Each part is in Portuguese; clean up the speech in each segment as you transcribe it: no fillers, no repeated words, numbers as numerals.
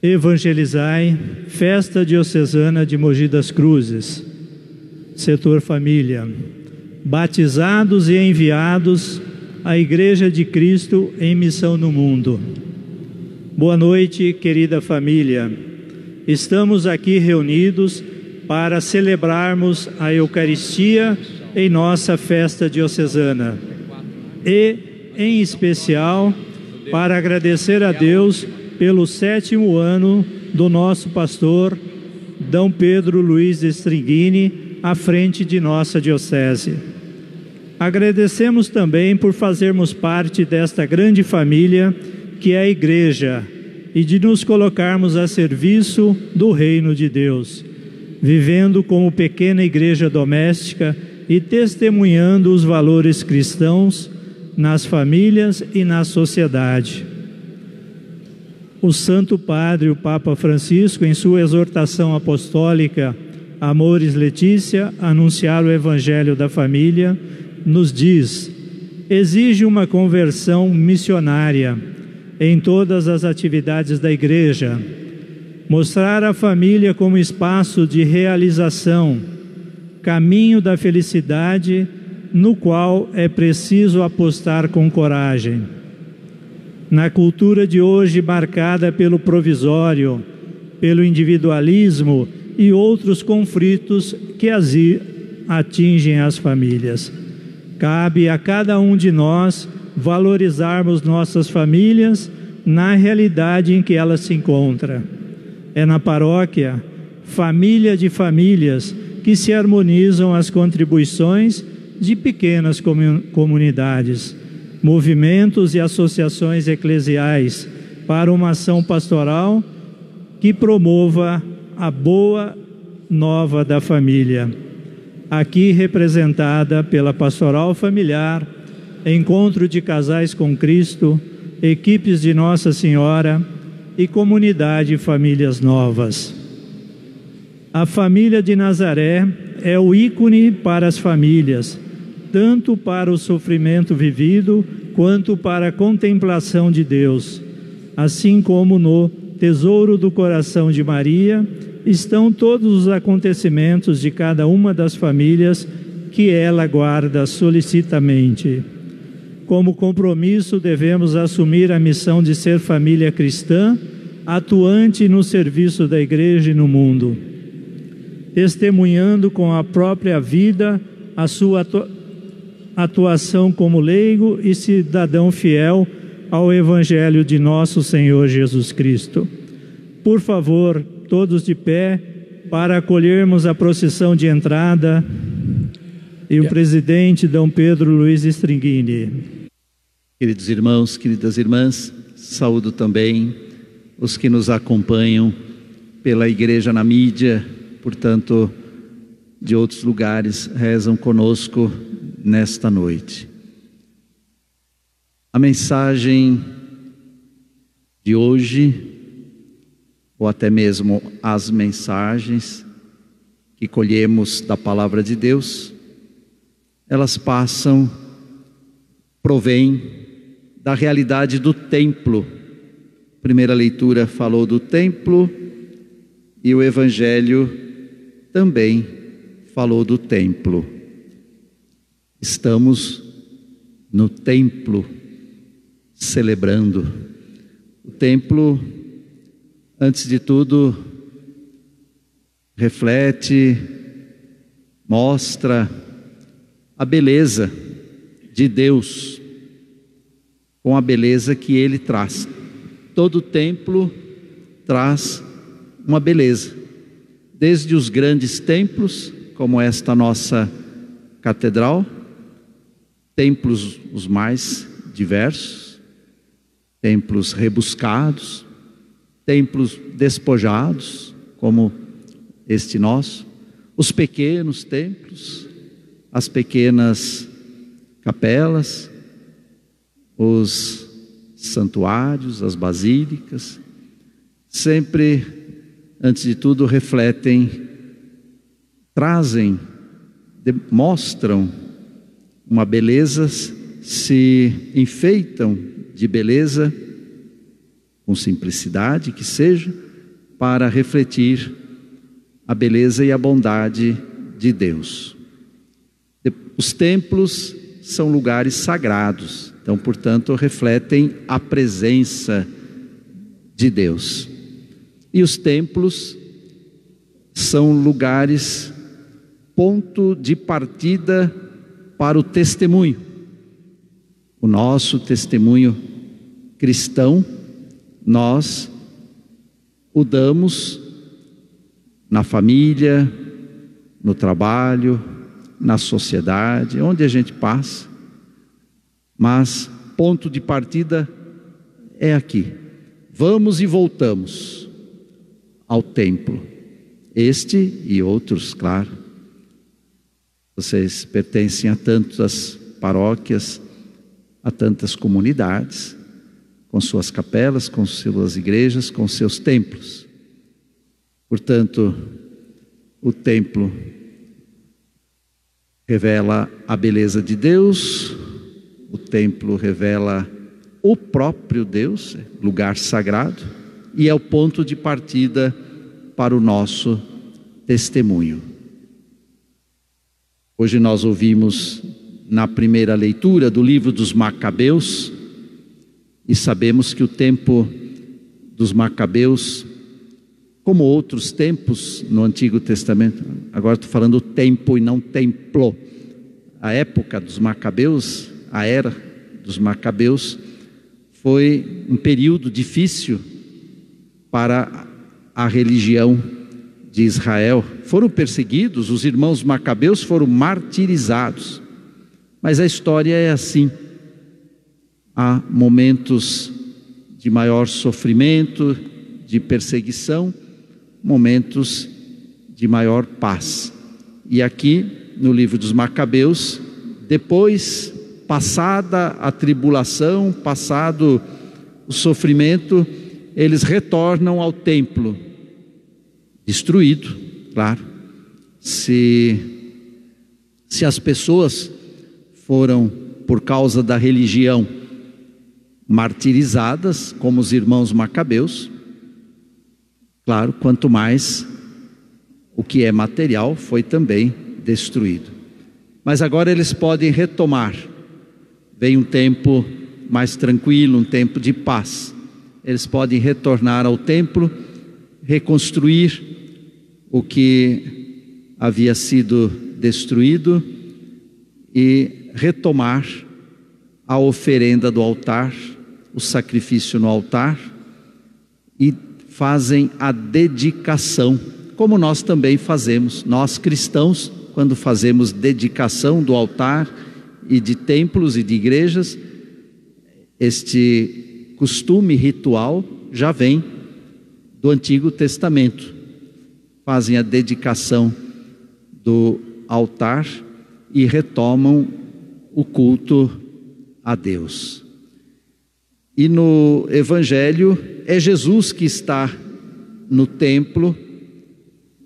Evangelizai, Festa Diocesana de Mogi das Cruzes, Setor Família, batizados e enviados à Igreja de Cristo em missão no mundo. Boa noite, querida família. Estamos aqui reunidos para celebrarmos a Eucaristia em nossa festa diocesana e, em especial, para agradecer a Deus pelo 7º ano do nosso pastor D. Pedro Luiz Stringini à frente de nossa diocese. Agradecemos também por fazermos parte desta grande família que é a Igreja e de nos colocarmos a serviço do Reino de Deus, vivendo como pequena igreja doméstica e testemunhando os valores cristãos nas famílias e na sociedade. O Santo Padre, o Papa Francisco, em sua exortação apostólica Amoris Laetitia, anunciar o Evangelho da família, nos diz: exige uma conversão missionária em todas as atividades da Igreja, mostrar a família como espaço de realização, caminho da felicidade, no qual é preciso apostar com coragem. Na cultura de hoje, marcada pelo provisório, pelo individualismo e outros conflitos que atingem as famílias, cabe a cada um de nós valorizarmos nossas famílias na realidade em que elas se encontram. É na paróquia, família de famílias, que se harmonizam as contribuições de pequenas comunidades, movimentos e associações eclesiais para uma ação pastoral que promova a boa nova da família, aqui representada pela Pastoral Familiar, Encontro de Casais com Cristo, equipes de Nossa Senhora e Comunidade Famílias Novas. A família de Nazaré é o ícone para as famílias, tanto para o sofrimento vivido quanto para a contemplação de Deus. Assim como no tesouro do coração de Maria estão todos os acontecimentos de cada uma das famílias que ela guarda solicitamente. Como compromisso, devemos assumir a missão de ser família cristã, atuante no serviço da Igreja e no mundo, testemunhando com a própria vida a sua atuação como leigo e cidadão fiel ao Evangelho de nosso Senhor Jesus Cristo. Por favor, todos de pé, para acolhermos a procissão de entrada e o presidente D. Pedro Luiz Stringini. Queridos irmãos, queridas irmãs, saúdo também os que nos acompanham pela igreja na mídia, portanto, de outros lugares, rezam conosco nesta noite. A mensagem de hoje, ou até mesmo as mensagens que colhemos da Palavra de Deus, elas provêm da realidade do templo. A primeira leitura falou do templo e o Evangelho também falou do templo. Estamos no templo celebrando. O templo, antes de tudo, reflete, mostra a beleza de Deus, com a beleza que Ele traz. Todo templo traz uma beleza, desde os grandes templos, como esta nossa catedral, templos os mais diversos, templos rebuscados, templos despojados, como este nosso, os pequenos templos, as pequenas capelas, os santuários, as basílicas, sempre, antes de tudo, refletem, trazem, mostram uma beleza, se enfeitam de beleza, com simplicidade que seja, para refletir a beleza e a bondade de Deus. Os templos são lugares sagrados, então, portanto, refletem a presença de Deus. E os templos são lugares, ponto de partida para o testemunho. O nosso testemunho cristão, nós o damos na família, no trabalho, na sociedade, onde a gente passa, mas ponto de partida é aqui. Vamos e voltamos ao templo, este e outros, claro. Vocês pertencem a tantas paróquias, a tantas comunidades, com suas capelas, com suas igrejas, com seus templos. Portanto, o templo revela a beleza de Deus, o templo revela o próprio Deus, lugar sagrado, e é o ponto de partida para o nosso testemunho. Hoje nós ouvimos na primeira leitura do livro dos Macabeus, e sabemos que o tempo dos Macabeus, como outros tempos no Antigo Testamento, agora estou falando tempo e não templo, a época dos Macabeus, a era dos Macabeus, foi um período difícil para a religião de Israel. Foram perseguidos, os irmãos Macabeus foram martirizados, mas a história é assim. Há momentos de maior sofrimento, de perseguição, momentos de maior paz. E aqui no livro dos Macabeus, depois, passada a tribulação, passado o sofrimento, eles retornam ao templo, destruído, claro. Se as pessoas foram, por causa da religião, martirizadas, como os irmãos Macabeus, claro, quanto mais o que é material foi também destruído. Mas agora eles podem retomar. Vem um tempo mais tranquilo, um tempo de paz. Eles podem retornar ao templo, reconstruir o que havia sido destruído e retomar a oferenda do altar, o sacrifício no altar, e fazem a dedicação, como nós também fazemos. Nós cristãos, quando fazemos dedicação do altar e de templos e de igrejas, este costume ritual já vem do Antigo Testamento. Fazem a dedicação do altar e retomam o culto a Deus. E no Evangelho é Jesus que está no templo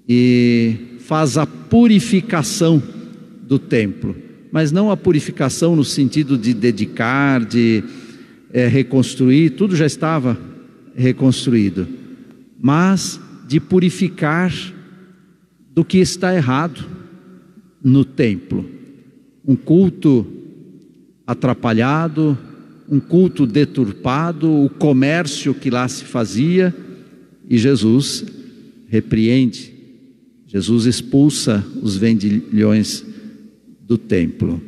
e faz a purificação do templo, mas não a purificação no sentido de dedicar, de reconstruir, tudo já estava reconstruído, mas de purificar do que está errado no templo. Um culto atrapalhado, um culto deturpado, o comércio que lá se fazia, e Jesus repreende, Jesus expulsa os vendilhões do templo.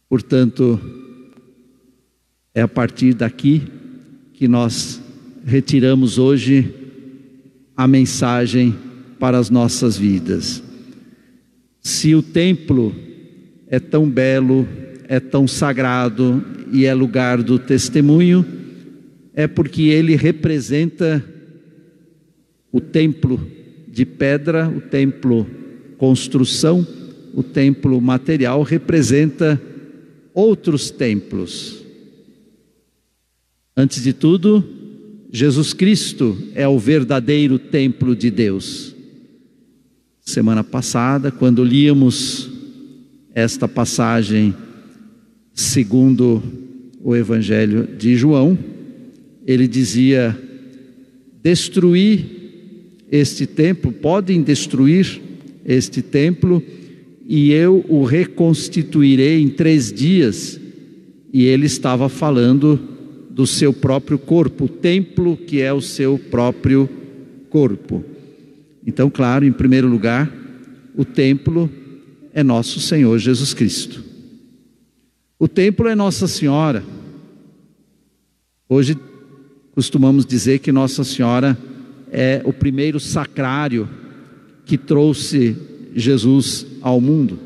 Portanto, é a partir daqui que nós retiramos hoje a mensagem para as nossas vidas. Se o templo é tão belo, é tão sagrado e é lugar do testemunho, é porque ele representa o templo de pedra, o templo construção, o templo material representa outros templos. Antes de tudo, Jesus Cristo é o verdadeiro templo de Deus. Semana passada, quando líamos esta passagem segundo o Evangelho de João, ele dizia: destruí este templo, podem destruir este templo, e eu o reconstituirei em 3 dias. E ele estava falando do seu próprio corpo, o templo que é o seu próprio corpo. Então, claro, em primeiro lugar, o templo é nosso Senhor Jesus Cristo. O templo é Nossa Senhora. Hoje costumamos dizer que Nossa Senhora é o primeiro sacrário que trouxe Jesus ao mundo.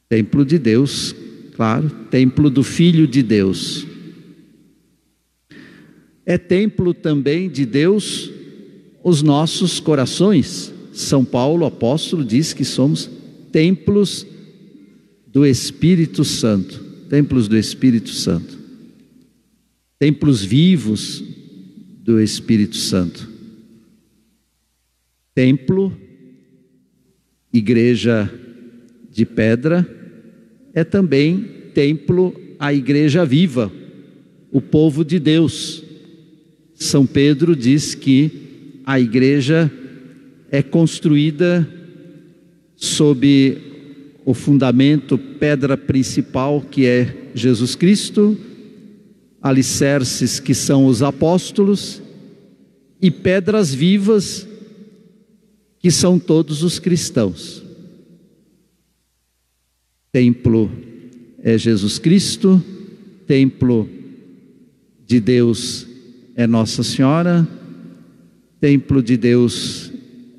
Templo de Deus, claro, templo do Filho de Deus. É templo também de Deus os nossos corações. São Paulo, apóstolo, diz que somos templos do Espírito Santo. Templos do Espírito Santo. Templos vivos do Espírito Santo. Templo, igreja de pedra, é também templo, a igreja viva, o povo de Deus. São Pedro diz que a igreja é construída sob o fundamento, pedra principal, que é Jesus Cristo, alicerces que são os apóstolos, e pedras vivas que são todos os cristãos. Templo é Jesus Cristo, templo de Deus é Nossa Senhora, templo de Deus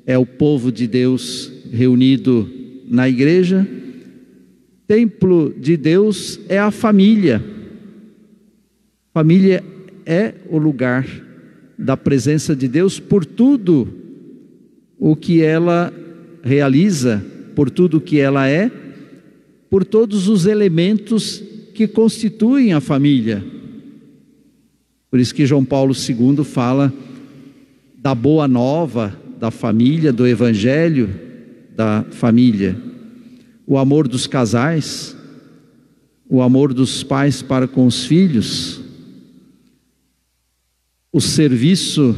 é o povo de Deus reunido na igreja, templo de Deus é a família. Família é o lugar da presença de Deus por tudo o que ela realiza, por tudo o que ela é, por todos os elementos que constituem a família. Por isso que João Paulo II fala da boa nova da família, do evangelho da família, o amor dos casais, o amor dos pais para com os filhos, o serviço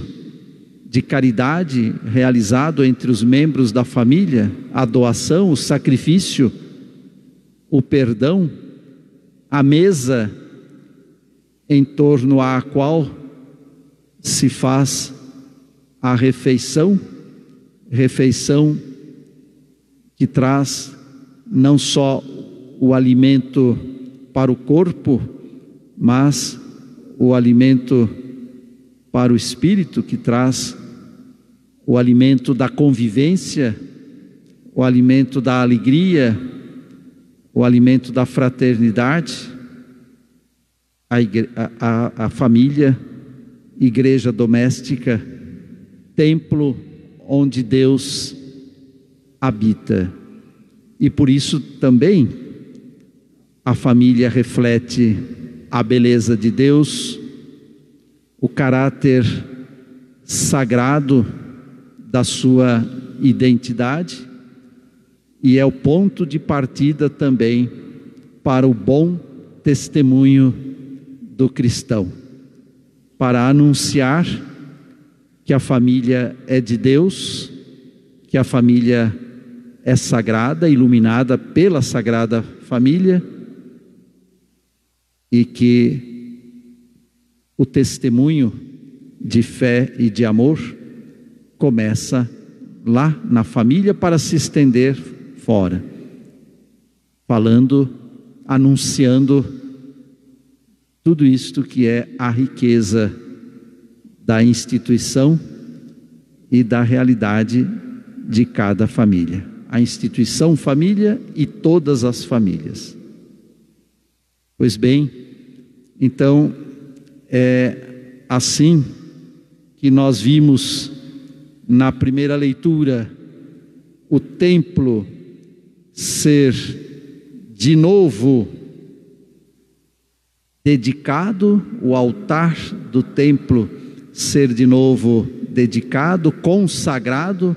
de caridade realizado entre os membros da família, a doação, o sacrifício, o perdão, a mesa em torno à qual se faz a refeição que traz não só o alimento para o corpo, mas o alimento para o espírito, que traz o alimento da convivência, o alimento da alegria, o alimento da fraternidade. A família, igreja doméstica, templo onde Deus habita. E por isso também a família reflete a beleza de Deus, o caráter sagrado da sua identidade, e é o ponto de partida também para o bom testemunho do cristão, para anunciar que a família é de Deus, que a família é sagrada, iluminada pela Sagrada Família, e que o testemunho de fé e de amor começa lá na família para se estender fora, falando, anunciando tudo isto que é a riqueza da instituição e da realidade de cada família. A instituição família e todas as famílias. Pois bem, então é assim que nós vimos na primeira leitura o templo ser de novo dedicado, o altar do templo ser de novo dedicado, consagrado,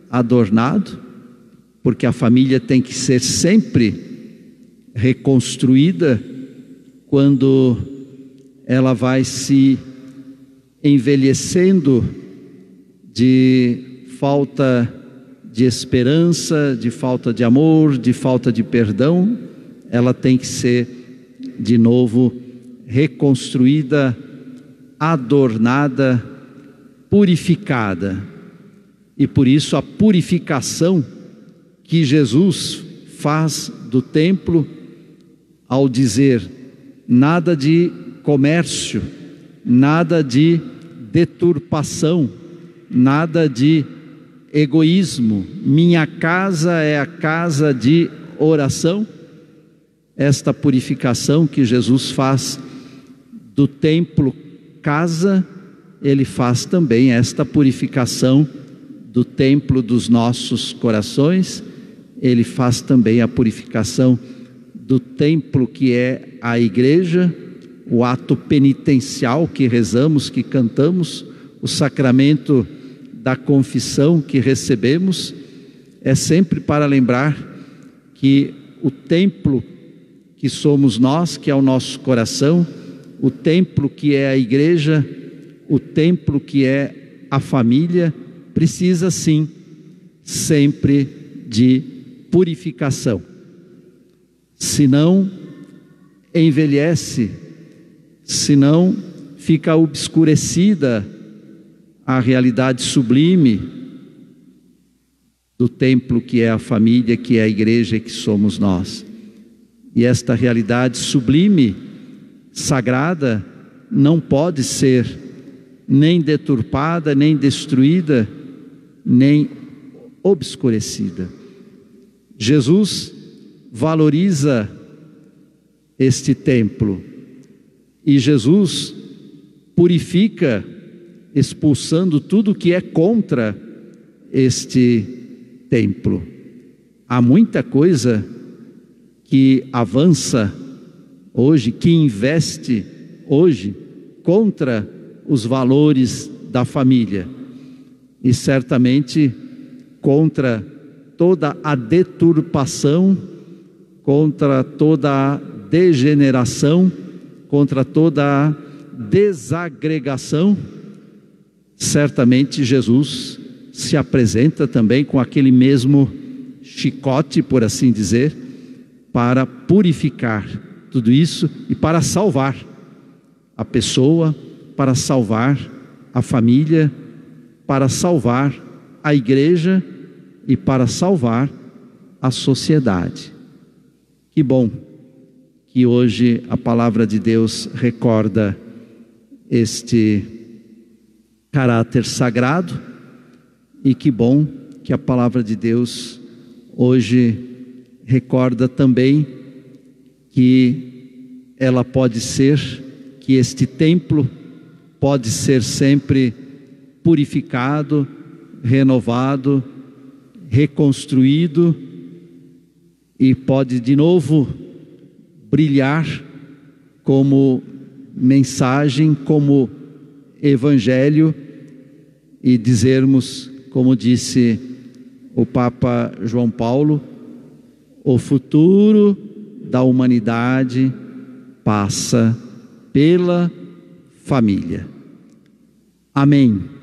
adornado, porque a família tem que ser sempre reconstruída quando ela vai se envelhecendo de falta de esperança, de falta de amor, de falta de perdão, ela tem que ser de novo reconstruída, adornada, purificada. E por isso a purificação que Jesus faz do templo ao dizer: nada de comércio, nada de deturpação, nada de egoísmo, minha casa é a casa de oração. Esta purificação que Jesus faz do templo casa, Ele faz também esta purificação do templo dos nossos corações. Ele faz também a purificação do templo que é a igreja, o ato penitencial que rezamos, que cantamos, o sacramento da confissão que recebemos, é sempre para lembrar que o templo que somos nós, que é o nosso coração, o templo que é a igreja, o templo que é a família, precisa sim sempre de purificação. Senão envelhece, senão fica obscurecida a realidade sublime do templo que é a família, que é a igreja, que somos nós. E esta realidade sublime, sagrada, não pode ser nem deturpada, nem destruída, nem obscurecida. Jesus valoriza este templo e Jesus purifica, expulsando tudo que é contra este templo. Há muita coisa que avança hoje, que investe hoje contra os valores da família e certamente contra toda a deturpação, contra toda a degeneração, contra toda a desagregação. Certamente Jesus se apresenta também com aquele mesmo chicote, por assim dizer, para purificar tudo isso e para salvar a pessoa, para salvar a família, para salvar a igreja e para salvar a sociedade. Que bom que hoje a palavra de Deus recorda este caráter sagrado, e que bom que a palavra de Deus hoje recorda também que ela pode ser, que este templo pode ser sempre purificado, renovado, reconstruído e pode de novo brilhar como mensagem, como evangelho, e dizermos, como disse o Papa João Paulo, o futuro da humanidade passa pela família. Amém.